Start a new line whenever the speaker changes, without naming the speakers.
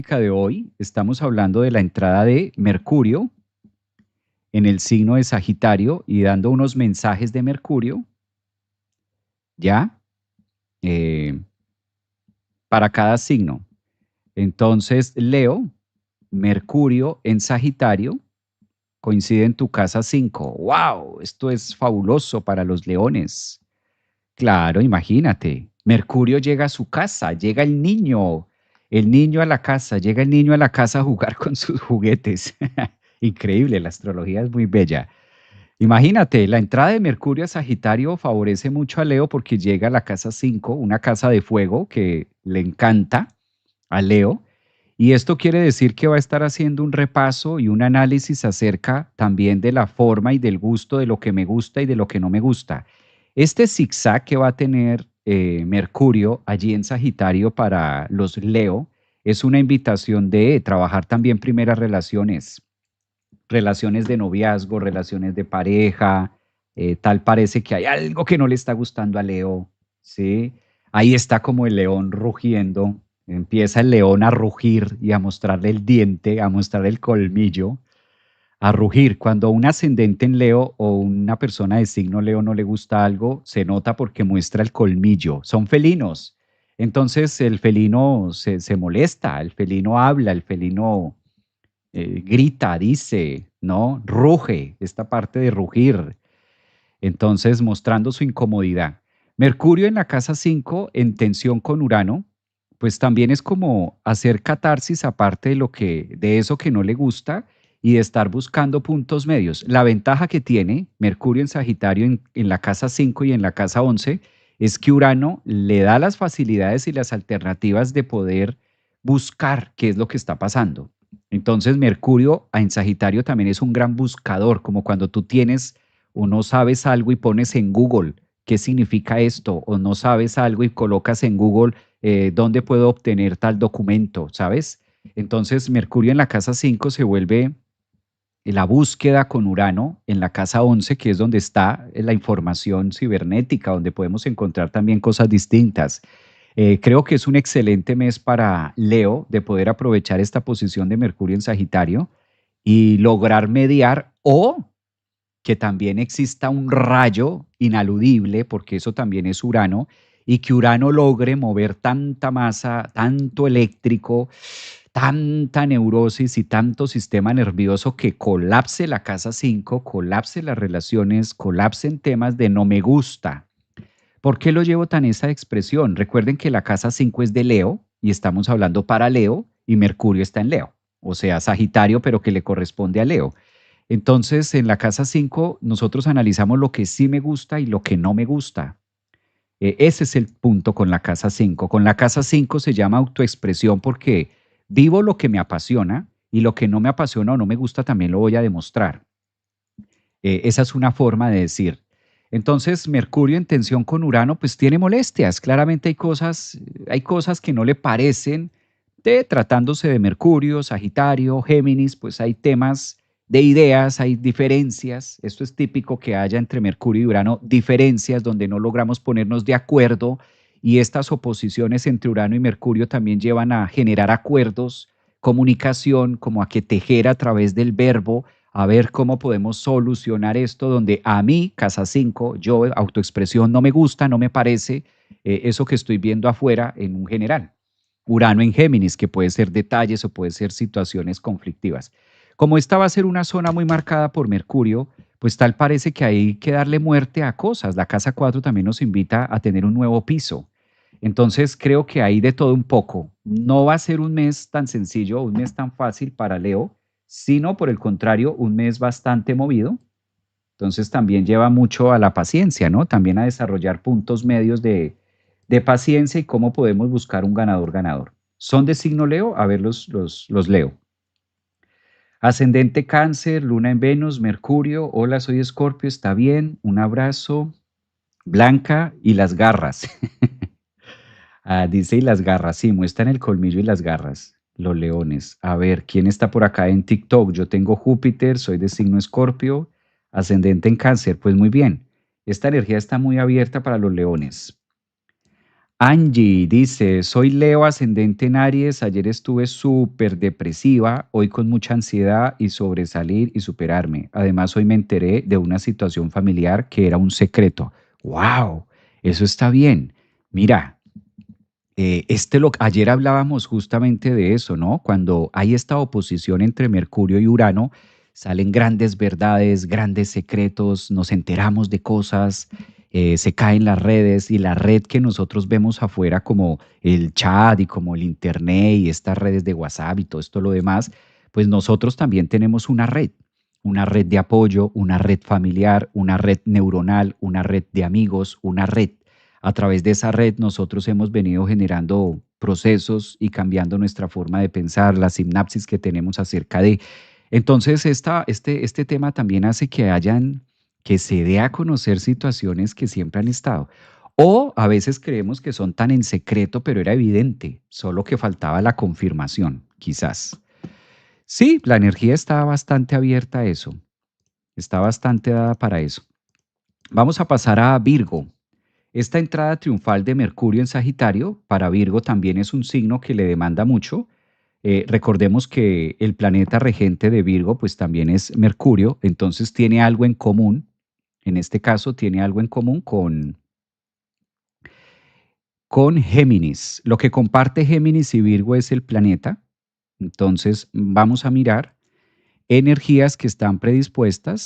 De hoy estamos hablando de la entrada de Mercurio en el signo de Sagitario y dando unos mensajes de Mercurio, ¿ya? Eh, para cada signo. Entonces, Leo, Mercurio en Sagitario coincide en tu casa 5. ¡Wow! Esto es fabuloso para los leones. Claro, imagínate. Mercurio llega a su casa, llega el niño a la casa, llega el niño a la casa a jugar con sus juguetes. Increíble, la astrología es muy bella. Imagínate, la entrada de Mercurio a Sagitario favorece mucho a Leo porque llega a la casa 5, una casa de fuego que le encanta a Leo. Y esto quiere decir que va a estar haciendo un repaso y un análisis acerca también de la forma y del gusto de lo que me gusta y de lo que no me gusta. Este zigzag que va a tener Mercurio allí en Sagitario para los Leo es una invitación de trabajar también primeras relaciones, relaciones de noviazgo, relaciones de pareja, tal parece que hay algo que no le está gustando a Leo, ¿sí? Ahí está como el león rugiendo, empieza el león a rugir y a mostrarle el diente, a mostrar el colmillo, a rugir. Cuando un ascendente en Leo o una persona de signo Leo no le gusta algo, se nota porque muestra el colmillo. Son felinos. Entonces el felino se molesta, el felino habla, el felino grita, dice, ¿no? Ruge, esta parte de rugir. Entonces, mostrando su incomodidad. Mercurio en la casa 5 en tensión con Urano, pues también es como hacer catarsis aparte de de eso que no le gusta y de estar buscando puntos medios. La ventaja que tiene Mercurio en Sagitario en la casa 5 y en la casa 11 es que Urano le da las facilidades y las alternativas de poder buscar qué es lo que está pasando. Entonces, Mercurio en Sagitario también es un gran buscador, como cuando tú tienes o no sabes algo y pones en Google qué significa esto, o no sabes algo y colocas en Google dónde puedo obtener tal documento, ¿sabes? Entonces, Mercurio en la casa 5 se vuelve la búsqueda con Urano en la casa 11, que es donde está la información cibernética, donde podemos encontrar también cosas distintas. Creo que es un excelente mes para Leo de poder aprovechar esta posición de Mercurio en Sagitario y lograr mediar o que también exista un rayo inaludible, porque eso también es Urano, y que Urano logre mover tanta masa, tanto eléctrico, tanta neurosis y tanto sistema nervioso que colapse la casa 5, colapse las relaciones, colapsen temas de no me gusta. ¿Por qué lo llevo tan esa expresión? Recuerden que la casa 5 es de Leo y estamos hablando para Leo y Mercurio está en Leo, o sea, Sagitario, pero que le corresponde a Leo. Entonces, en la casa 5 nosotros analizamos lo que sí me gusta y lo que no me gusta. Ese es el punto con la casa 5. Con la casa 5 se llama autoexpresión porque vivo lo que me apasiona y lo que no me apasiona o no me gusta también lo voy a demostrar. Esa es una forma de decir. Entonces, Mercurio en tensión con Urano, pues tiene molestias. Claramente hay cosas que no le parecen tratándose de Mercurio, Sagitario, Géminis, pues hay temas de ideas, hay diferencias. Esto es típico que haya entre Mercurio y Urano, diferencias donde no logramos ponernos de acuerdo y estas oposiciones entre Urano y Mercurio también llevan a generar acuerdos, comunicación, como a que tejer a través del verbo a ver cómo podemos solucionar esto, donde a mí, casa 5, yo, autoexpresión, no me gusta, no me parece eso que estoy viendo afuera en un general. Urano en Géminis, que puede ser detalles o puede ser situaciones conflictivas. Como esta va a ser una zona muy marcada por Mercurio, pues tal parece que hay que darle muerte a cosas. La casa 4 también nos invita a tener un nuevo piso. Entonces creo que hay de todo un poco. No va a ser un mes tan sencillo, un mes tan fácil para Leo, sino por el contrario, un mes bastante movido. Entonces también lleva mucho a la paciencia, ¿no? También a desarrollar puntos medios de paciencia y cómo podemos buscar un ganador-ganador. ¿Son de signo Leo? A ver, los leo. Ascendente Cáncer, Luna en Venus, Mercurio. Hola, soy Escorpio, está bien. Un abrazo. Blanca y las garras. Dice y las garras, sí, muestran el colmillo y las garras, los leones. A ver, ¿quién está por acá en TikTok? Yo tengo Júpiter, soy de signo Escorpio, ascendente en Cáncer. Pues muy bien, esta energía está muy abierta para los leones. Angie dice, soy Leo ascendente en Aries, ayer estuve súper depresiva, hoy con mucha ansiedad y sobresalir y superarme. Además, hoy me enteré de una situación familiar que era un secreto. ¡Wow! Eso está bien. Mira, ayer hablábamos justamente de eso, ¿no? Cuando hay esta oposición entre Mercurio y Urano, salen grandes verdades, grandes secretos, nos enteramos de cosas, se caen las redes y la red que nosotros vemos afuera como el chat y como el internet y estas redes de WhatsApp y todo esto lo demás, pues nosotros también tenemos una red de apoyo, una red familiar, una red neuronal, una red de amigos, una red. A través de esa red nosotros hemos venido generando procesos y cambiando nuestra forma de pensar, la sinapsis que tenemos acerca de. Entonces, este tema también hace que se dé a conocer situaciones que siempre han estado. O a veces creemos que son tan en secreto, pero era evidente, solo que faltaba la confirmación, quizás. Sí, la energía está bastante abierta a eso, está bastante dada para eso. Vamos a pasar a Virgo. Esta entrada triunfal de Mercurio en Sagitario para Virgo también es un signo que le demanda mucho. Recordemos que el planeta regente de Virgo pues también es Mercurio, entonces tiene algo en común. En este caso tiene algo en común con Géminis. Lo que comparte Géminis y Virgo es el planeta. Entonces vamos a mirar energías que están predispuestas